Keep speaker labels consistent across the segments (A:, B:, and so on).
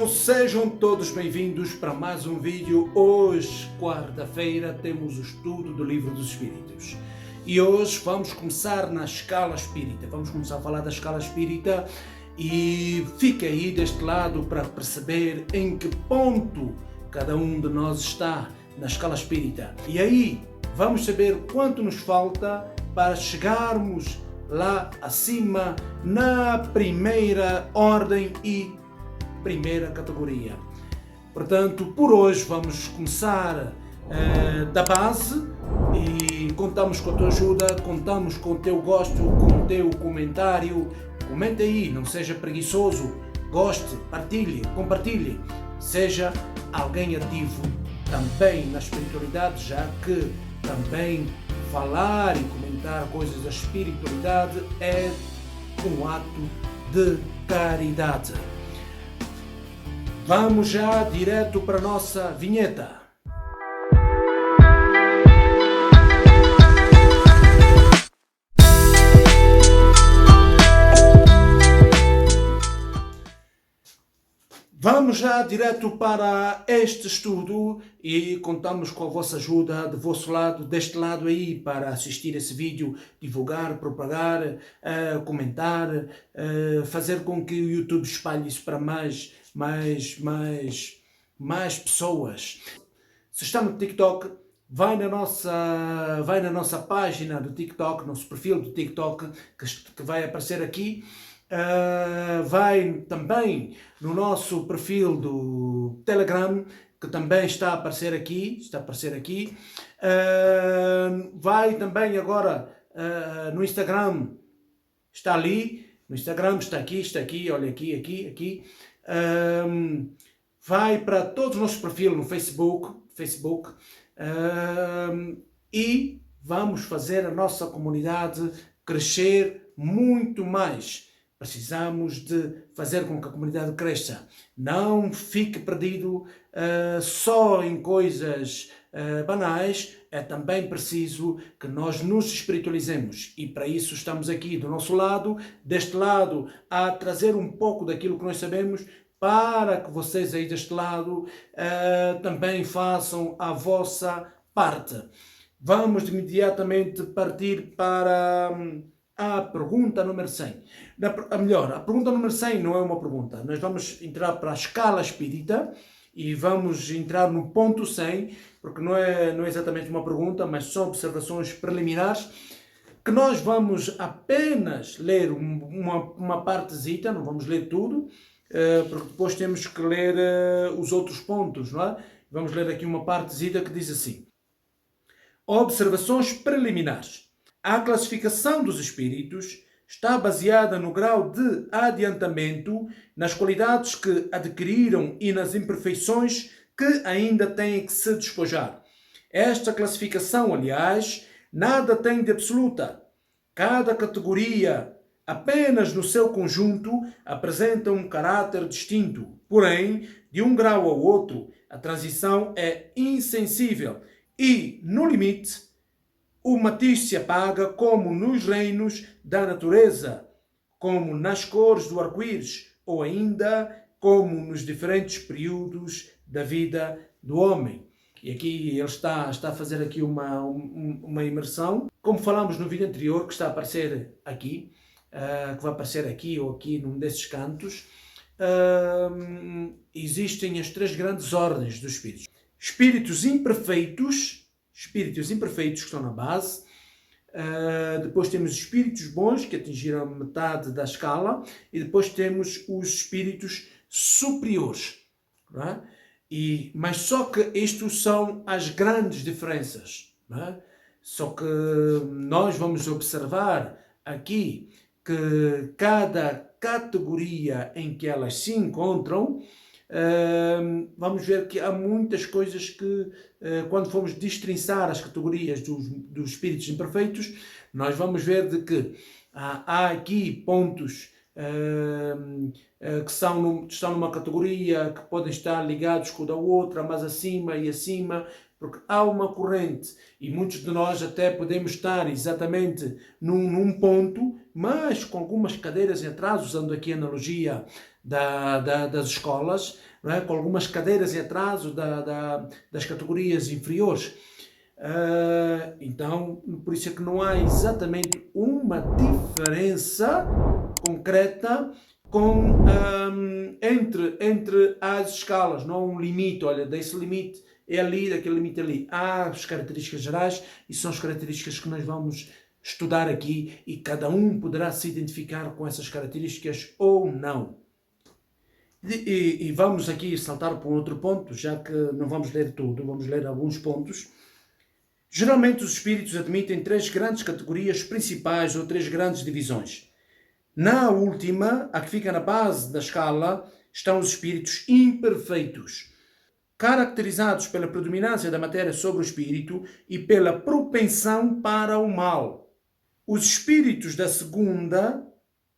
A: Sejam todos bem-vindos para mais um vídeo. Hoje, quarta-feira, temos o estudo do Livro dos Espíritos. E hoje vamos começar na escala espírita. Vamos começar a falar da escala espírita e fica aí deste lado para perceber em que ponto cada um de nós está na escala espírita. E aí vamos saber quanto nos falta para chegarmos lá acima na primeira ordem e primeira categoria. Portanto, por hoje vamos começar da base e contamos com a tua ajuda, contamos com o teu gosto, com o teu comentário. Comente aí, não seja preguiçoso, goste, partilhe, compartilhe. Seja alguém ativo também na espiritualidade, já que também falar e comentar coisas da espiritualidade é um ato de caridade. Vamos já direto para a nossa vinheta. Vamos já direto para este estudo e contamos com a vossa ajuda, do vosso lado, deste lado aí, para assistir esse vídeo, divulgar, propagar, comentar, fazer com que o YouTube espalhe isso para mais pessoas. Se está no TikTok, vai na nossa página do TikTok, nosso perfil do TikTok, que vai aparecer aqui. Vai também no nosso perfil do Telegram, que também está a aparecer aqui, vai também agora no Instagram, está ali, no Instagram está aqui, olha aqui. Vai para todos os nossos perfis no Facebook, e vamos fazer a nossa comunidade crescer muito mais. Precisamos de fazer com que a comunidade cresça. Não fique perdido só em coisas banais. É também preciso que nós nos espiritualizemos. E para isso estamos aqui do nosso lado, deste lado, a trazer um pouco daquilo que nós sabemos, para que vocês aí deste lado também façam a vossa parte. Vamos imediatamente partir para a pergunta número 100. A pergunta número 100 não é uma pergunta. Nós vamos entrar para a escala espírita e vamos entrar no ponto 100, porque não é exatamente uma pergunta, mas são observações preliminares, que nós vamos apenas ler uma partezita, não vamos ler tudo, porque depois temos que ler os outros pontos, não é? Vamos ler aqui uma partezita que diz assim: observações preliminares. A classificação dos espíritos está baseada no grau de adiantamento, nas qualidades que adquiriram e nas imperfeições que ainda têm que se despojar. Esta classificação, aliás, nada tem de absoluta. Cada categoria, apenas no seu conjunto, apresenta um caráter distinto. Porém, de um grau ao outro, a transição é insensível e, no limite, o matiz se apaga, como nos reinos da natureza, como nas cores do arco-íris, ou ainda como nos diferentes períodos da vida do homem. E aqui ele está a fazer aqui uma imersão, como falamos no vídeo anterior, que está a aparecer aqui, que vai aparecer aqui ou aqui num desses cantos. Existem as três grandes ordens dos espíritos. Espíritos imperfeitos que estão na base. Depois temos os espíritos bons, que atingiram metade da escala, e depois temos os espíritos superiores. Não é? Mas só que isto são as grandes diferenças. Não é? Só que nós vamos observar aqui que cada categoria em que elas se encontram, vamos ver que há muitas coisas que, quando formos destrinçar as categorias dos espíritos imperfeitos, nós vamos ver de que há aqui pontos que estão numa categoria, que podem estar ligados com o da outra, mas acima e acima, porque há uma corrente e muitos de nós até podemos estar exatamente num ponto, mas com algumas cadeiras em atrás, usando aqui a analogia das escolas, não é? Com algumas cadeiras em atraso das categorias inferiores. Então, por isso é que não há exatamente uma diferença concreta entre as escalas. Não há um limite, olha, desse limite é ali, daquele limite é ali. Há as características gerais e são as características que nós vamos estudar aqui e cada um poderá se identificar com essas características ou não. E vamos aqui saltar para um outro ponto, já que não vamos ler tudo, vamos ler alguns pontos. Geralmente os espíritos admitem 3 grandes categorias principais ou 3 grandes divisões. Na última, a que fica na base da escala, estão os espíritos imperfeitos, caracterizados pela predominância da matéria sobre o espírito e pela propensão para o mal. Os espíritos da segunda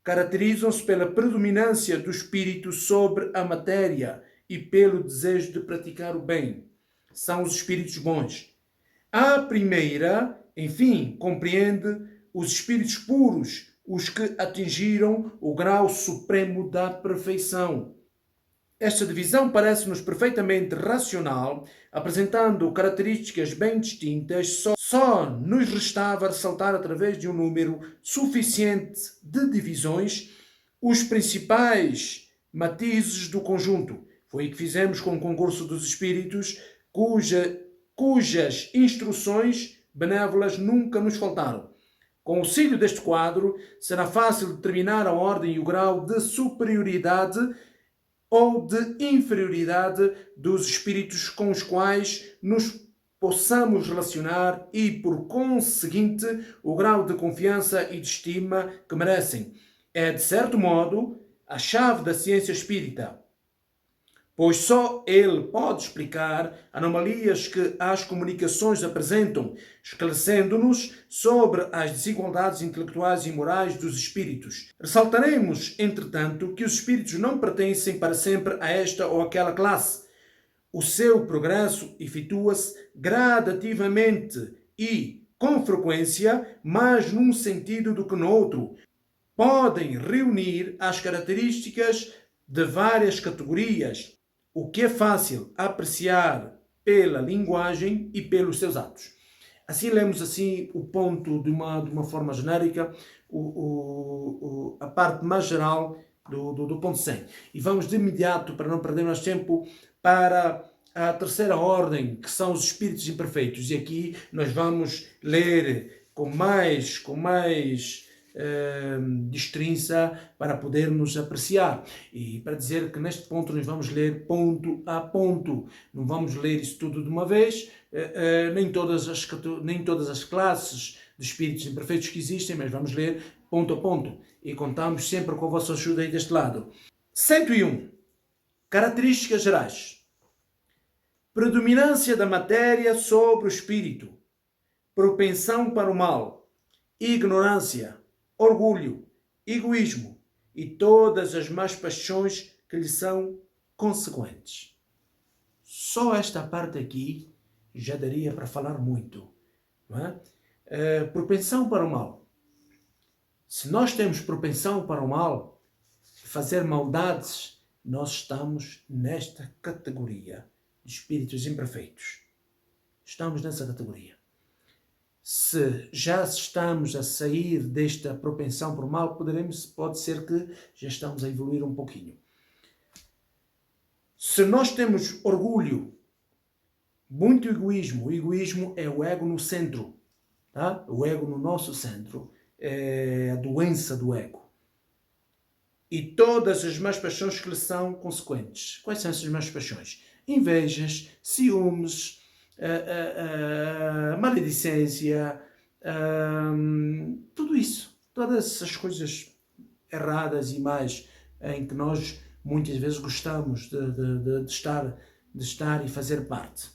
A: caracterizam-se pela predominância do espírito sobre a matéria e pelo desejo de praticar o bem. São os espíritos bons. A primeira, enfim, compreende os espíritos puros, os que atingiram o grau supremo da perfeição. Esta divisão parece-nos perfeitamente racional, apresentando características bem distintas, só nos restava ressaltar através de um número suficiente de divisões os principais matizes do conjunto. Foi o que fizemos com o concurso dos espíritos, cujas instruções benévolas nunca nos faltaram. Com o auxílio deste quadro, será fácil determinar a ordem e o grau de superioridade ou de inferioridade dos espíritos com os quais nos possamos relacionar e, por conseguinte, o grau de confiança e de estima que merecem. É, de certo modo, a chave da ciência espírita, pois só ele pode explicar anomalias que as comunicações apresentam, esclarecendo-nos sobre as desigualdades intelectuais e morais dos espíritos. Ressaltaremos, entretanto, que os espíritos não pertencem para sempre a esta ou aquela classe. O seu progresso efetua-se gradativamente e, com frequência, mais num sentido do que no outro. Podem reunir as características de várias categorias, o que é fácil apreciar pela linguagem e pelos seus atos. Assim lemos assim o ponto de uma forma genérica, a parte mais geral do ponto 100. E vamos de imediato, para não perder mais tempo, para a terceira ordem, que são os espíritos imperfeitos. E aqui nós vamos ler com mais destrinça para podermos apreciar. E para dizer que neste ponto nós vamos ler ponto a ponto. Não vamos ler isso tudo de uma vez, nem todas as classes de espíritos imperfeitos que existem, mas vamos ler ponto a ponto. E contamos sempre com a vossa ajuda aí deste lado. 101. Características gerais. Predominância da matéria sobre o espírito. Propensão para o mal. Ignorância. Orgulho, egoísmo e todas as más paixões que lhe são consequentes. Só esta parte aqui já daria para falar muito. Não é? Propensão para o mal. Se nós temos propensão para o mal, fazer maldades, nós estamos nesta categoria de espíritos imperfeitos. Estamos nessa categoria. Se já estamos a sair desta propensão por mal, pode ser que já estamos a evoluir um pouquinho. Se nós temos orgulho, muito egoísmo, o egoísmo é o ego no centro, tá? O ego no nosso centro, é a doença do ego. E todas as más paixões que lhe são consequentes. Quais são essas más paixões? Invejas, ciúmes, maledicência, tudo isso, todas essas coisas erradas e mais em que nós muitas vezes gostamos de estar e fazer parte.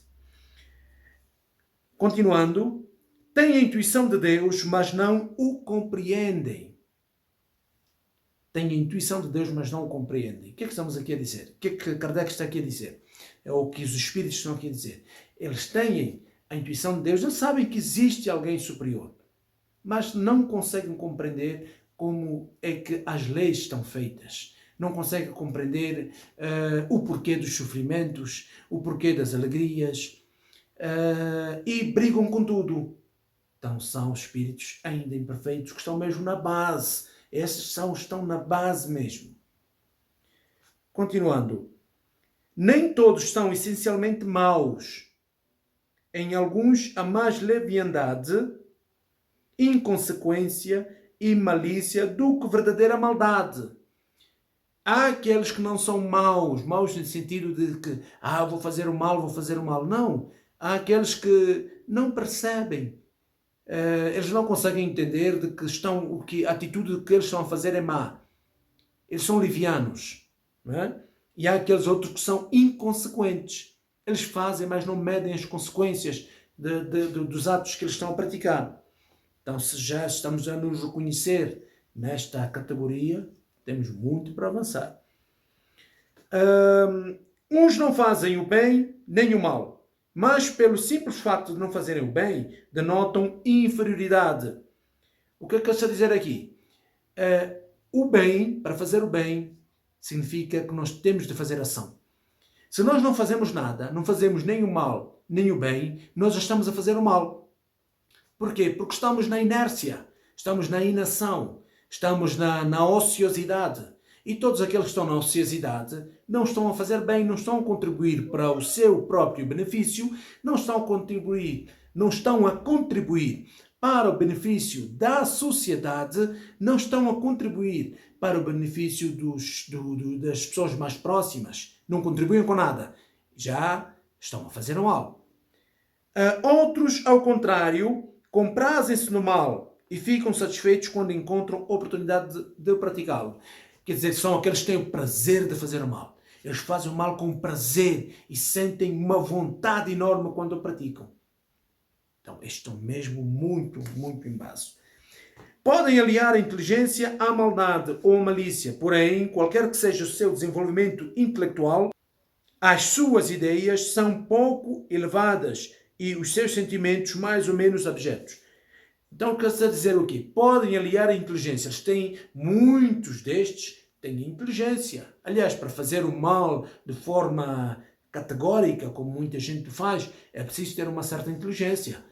A: Continuando, têm a intuição de Deus, mas não o compreendem. Têm a intuição de Deus, mas não o compreendem. O que é que estamos aqui a dizer? O que é que Kardec está aqui a dizer? É o que os espíritos estão aqui a dizer. Eles têm a intuição de Deus, eles sabem que existe alguém superior, mas não conseguem compreender como é que as leis estão feitas. não conseguem compreender o porquê dos sofrimentos, o porquê das alegrias, e brigam com tudo. Então são espíritos ainda imperfeitos que estão mesmo na base. Esses estão na base mesmo. Continuando. Nem todos são essencialmente maus. Em alguns há mais leviandade, inconsequência e malícia do que verdadeira maldade. Há aqueles que não são maus no sentido de que vou fazer o mal. Não. Há aqueles que não percebem. Eles não conseguem entender de que a atitude que eles estão a fazer é má. Eles são livianos. Não é? E há aqueles outros que são inconsequentes. Eles fazem, mas não medem as consequências dos atos que eles estão a praticar. Então, se já estamos a nos reconhecer nesta categoria, temos muito para avançar. Uns não fazem o bem nem o mal, mas pelo simples facto de não fazerem o bem, denotam inferioridade. O que é que está a dizer aqui? O bem, para fazer o bem, significa que nós temos de fazer ação. Se nós não fazemos nada, não fazemos nem o mal, nem o bem, nós já estamos a fazer o mal. Porquê? Porque estamos na inércia, estamos na inação, estamos na ociosidade. E todos aqueles que estão na ociosidade não estão a fazer bem, não estão a contribuir para o seu próprio benefício, não estão a contribuir para o benefício da sociedade, não estão a contribuir para o benefício das pessoas mais próximas, não contribuem com nada, já estão a fazer o mal. Outros, ao contrário, comprazem-se no mal e ficam satisfeitos quando encontram oportunidade de praticá-lo. Quer dizer, são aqueles que têm o prazer de fazer o mal. Eles fazem o mal com prazer e sentem uma vontade enorme quando o praticam. Então, estes estão mesmo muito, muito em base. Podem aliar a inteligência à maldade ou à malícia, porém, qualquer que seja o seu desenvolvimento intelectual, as suas ideias são pouco elevadas e os seus sentimentos mais ou menos abjetos. Então, quer dizer o quê? Podem aliar a inteligência. Eles têm, muitos destes têm inteligência. Aliás, para fazer o mal de forma categórica, como muita gente faz, é preciso ter uma certa inteligência.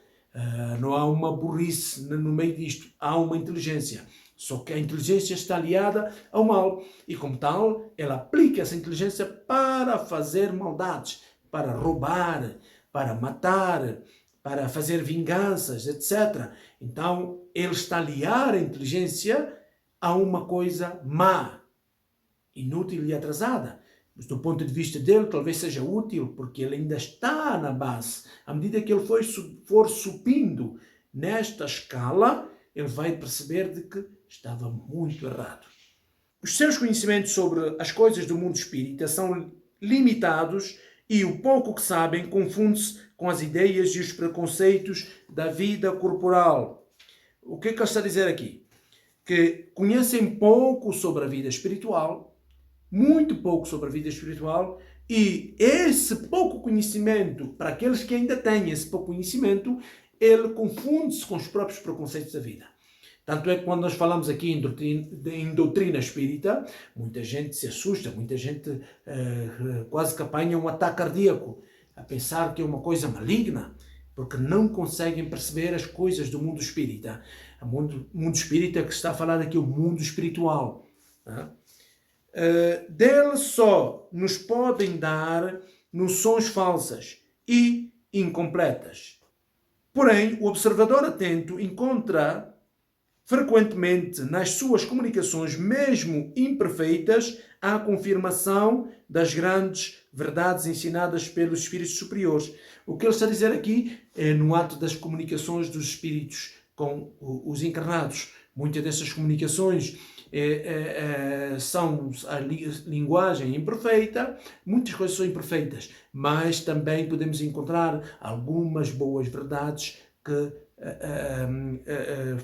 A: Não há uma burrice no meio disto. Há uma inteligência. Só que a inteligência está aliada ao mal. E como tal, ela aplica essa inteligência para fazer maldades, para roubar, para matar, para fazer vinganças, etc. Então, ele está a aliar a inteligência a uma coisa má, inútil e atrasada. Mas do ponto de vista dele, talvez seja útil, porque ele ainda está na base. À medida que ele for subindo nesta escala, ele vai perceber de que estava muito errado. Os seus conhecimentos sobre as coisas do mundo espírita são limitados e o pouco que sabem confunde-se com as ideias e os preconceitos da vida corporal. O que é que ele está a dizer aqui? Que conhecem pouco sobre a vida espiritual, muito pouco sobre a vida espiritual, e esse pouco conhecimento, para aqueles que ainda têm esse pouco conhecimento, ele confunde-se com os próprios preconceitos da vida. Tanto é que quando nós falamos aqui em doutrina espírita, muita gente se assusta, muita gente quase que apanha um ataque cardíaco, a pensar que é uma coisa maligna, porque não conseguem perceber as coisas do mundo espírita. O mundo espírita que está a falar aqui, o mundo espiritual. Dele só nos podem dar noções falsas e incompletas. Porém, o observador atento encontra frequentemente nas suas comunicações, mesmo imperfeitas, a confirmação das grandes verdades ensinadas pelos espíritos superiores. O que ele está a dizer aqui é no ato das comunicações dos espíritos com os encarnados. Muitas dessas comunicações são a linguagem imperfeita, muitas coisas são imperfeitas, mas também podemos encontrar algumas boas verdades que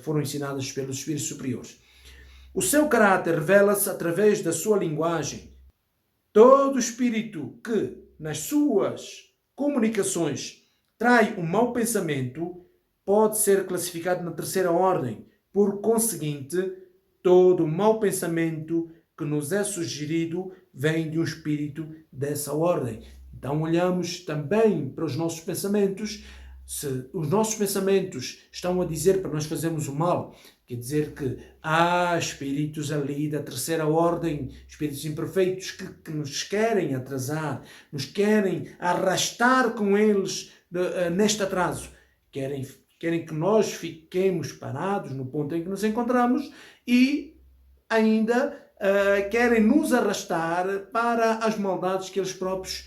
A: foram ensinadas pelos espíritos superiores. O seu caráter revela-se através da sua linguagem. Todo espírito que, nas suas comunicações, trai um mau pensamento, pode ser classificado na terceira ordem. Por conseguinte, todo mau pensamento que nos é sugerido vem de um espírito dessa ordem. Então olhamos também para os nossos pensamentos. Se os nossos pensamentos estão a dizer para nós fazermos o mal, quer dizer que há espíritos ali da terceira ordem, espíritos imperfeitos que nos querem atrasar, nos querem arrastar com eles neste atraso. Querem que nós fiquemos parados no ponto em que nos encontramos e ainda querem nos arrastar para as maldades que eles próprios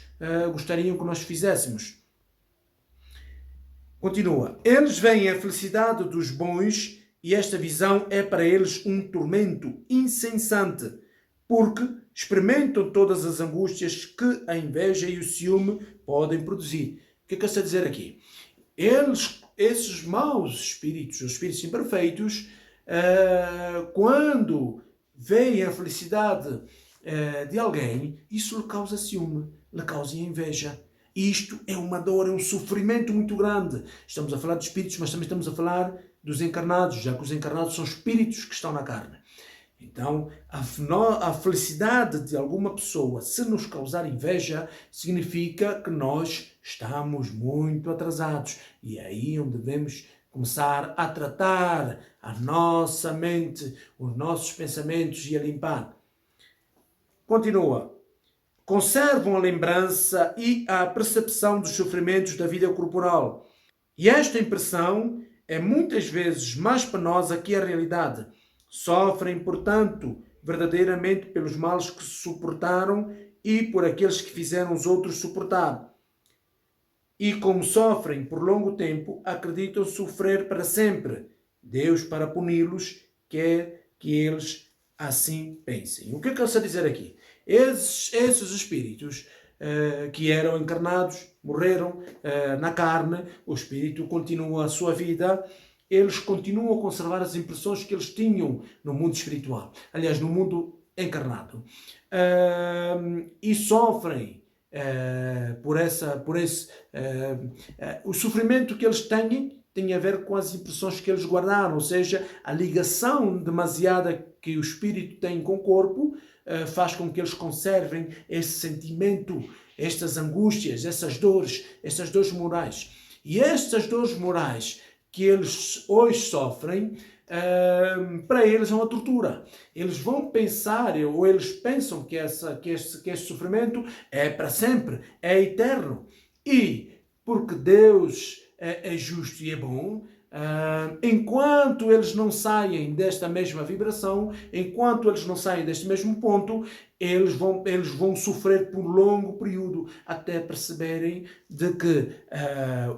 A: gostariam que nós fizéssemos. Continua. Eles veem a felicidade dos bons e esta visão é para eles um tormento incessante, porque experimentam todas as angústias que a inveja e o ciúme podem produzir. O que é que está a dizer aqui? Esses maus espíritos, os espíritos imperfeitos, quando veem a felicidade de alguém, isso lhe causa ciúme, lhe causa inveja. Isto é uma dor, é um sofrimento muito grande. Estamos a falar de espíritos, mas também estamos a falar dos encarnados, já que os encarnados são espíritos que estão na carne. Então, a felicidade de alguma pessoa, se nos causar inveja, significa que nós estamos muito atrasados. E é aí onde devemos começar a tratar a nossa mente, os nossos pensamentos e a limpar. Continua. Conservam a lembrança e a percepção dos sofrimentos da vida corporal. E esta impressão é muitas vezes mais penosa que a realidade. Sofrem, portanto, verdadeiramente pelos males que suportaram e por aqueles que fizeram os outros suportar. E como sofrem por longo tempo, acreditam sofrer para sempre. Deus, para puni-los, quer que eles assim pensem. O que é que ele está a dizer aqui? Esses espíritos que eram encarnados, morreram na carne, o espírito continua a sua vida, eles continuam a conservar as impressões que eles tinham no mundo espiritual, aliás, no mundo encarnado, e sofrem o sofrimento que eles têm tem a ver com as impressões que eles guardaram, ou seja, a ligação demasiada que o espírito tem com o corpo faz com que eles conservem esse sentimento, estas angústias, essas dores morais. E estas dores morais que eles hoje sofrem, para eles é uma tortura. Eles vão pensar, ou eles pensam que este sofrimento é para sempre, é eterno. E porque Deus é justo e é bom, enquanto eles não saem desta mesma vibração, enquanto eles não saem deste mesmo ponto, eles vão sofrer por longo período até perceberem de que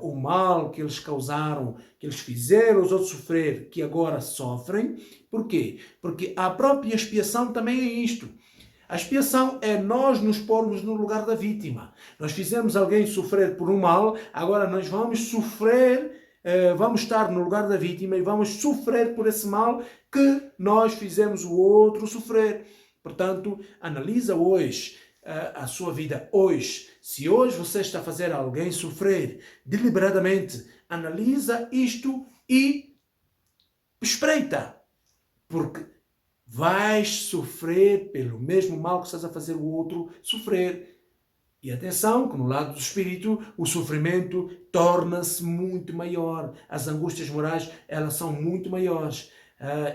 A: o mal que eles causaram, que eles fizeram os outros sofrer, que agora sofrem. Por quê? Porque a própria expiação também é isto. A expiação é nós nos pormos no lugar da vítima. Nós fizemos alguém sofrer por um mal, agora nós vamos sofrer, vamos estar no lugar da vítima e vamos sofrer por esse mal que nós fizemos o outro sofrer. Portanto, analisa hoje a sua vida hoje. Se hoje você está a fazer alguém sofrer deliberadamente, analisa isto e espreita. Porque vais sofrer pelo mesmo mal que estás a fazer o outro sofrer. E atenção, que no lado do espírito o sofrimento torna-se muito maior. As angústias morais, elas são muito maiores.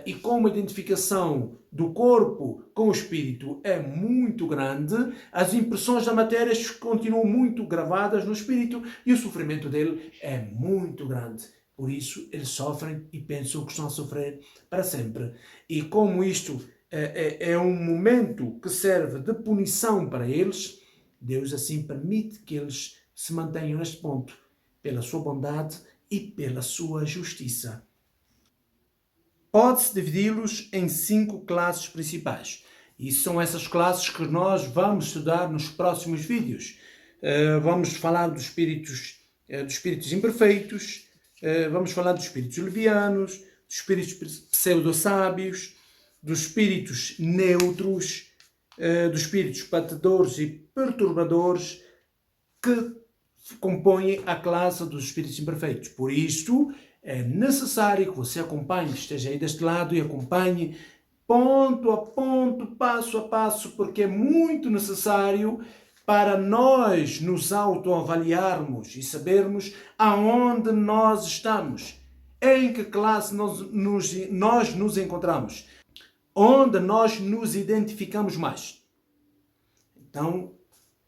A: E como a identificação do corpo com o espírito é muito grande, as impressões da matéria continuam muito gravadas no espírito e o sofrimento dele é muito grande. Por isso, eles sofrem e pensam que estão a sofrer para sempre. E como isto é um momento que serve de punição para eles, Deus assim permite que eles se mantenham neste ponto, pela sua bondade e pela sua justiça. Pode-se dividi-los em 5 classes principais. E são essas classes que nós vamos estudar nos próximos vídeos. Vamos falar dos espíritos imperfeitos, vamos falar dos espíritos levianos, dos espíritos pseudo-sábios, dos espíritos neutros, dos espíritos batedores e perturbadores que compõem a classe dos espíritos imperfeitos. Por isto, é necessário que você acompanhe, esteja aí deste lado e acompanhe ponto a ponto, passo a passo, porque é muito necessário para nós nos autoavaliarmos e sabermos aonde nós estamos, em que classe nós nos encontramos, onde nós nos identificamos mais. Então,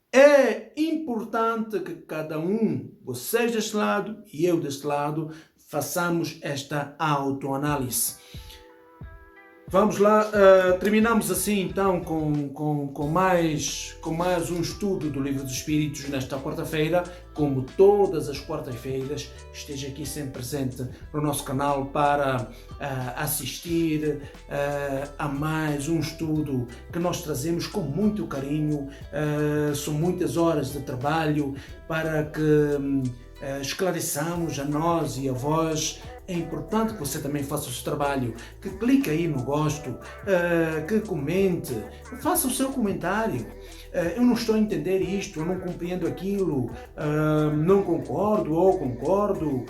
A: é importante que cada um, vocês deste lado e eu deste lado, façamos esta autoanálise. Vamos lá, terminamos assim então com mais um estudo do Livro dos Espíritos nesta quarta-feira. Como todas as quartas-feiras, esteja aqui sempre presente no nosso canal para assistir a mais um estudo que nós trazemos com muito carinho. São muitas horas de trabalho para que esclareçamos a nós e a vós. É importante que você também faça o seu trabalho, que clique aí no gosto, que comente, faça o seu comentário. Eu não estou a entender isto, eu não compreendo aquilo, não concordo ou concordo.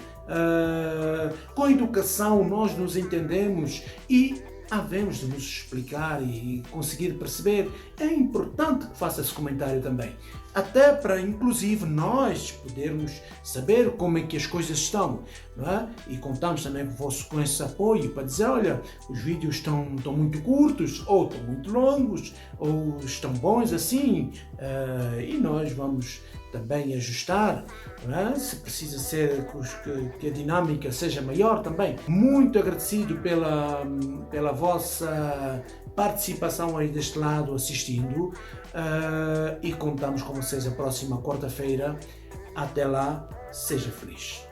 A: Com a educação nós nos entendemos e havemos de nos explicar e conseguir perceber. É importante que faça esse comentário também, até para inclusive nós podermos saber como é que as coisas estão, não é? E contamos também com esse apoio para dizer, olha, os vídeos estão muito curtos, ou estão muito longos, ou estão bons assim, e nós vamos também ajustar, não é? Se precisa ser que a dinâmica seja maior também. Muito agradecido pela vossa participação aí deste lado assistindo, e contamos com vocês a próxima quarta-feira. Até lá, seja feliz.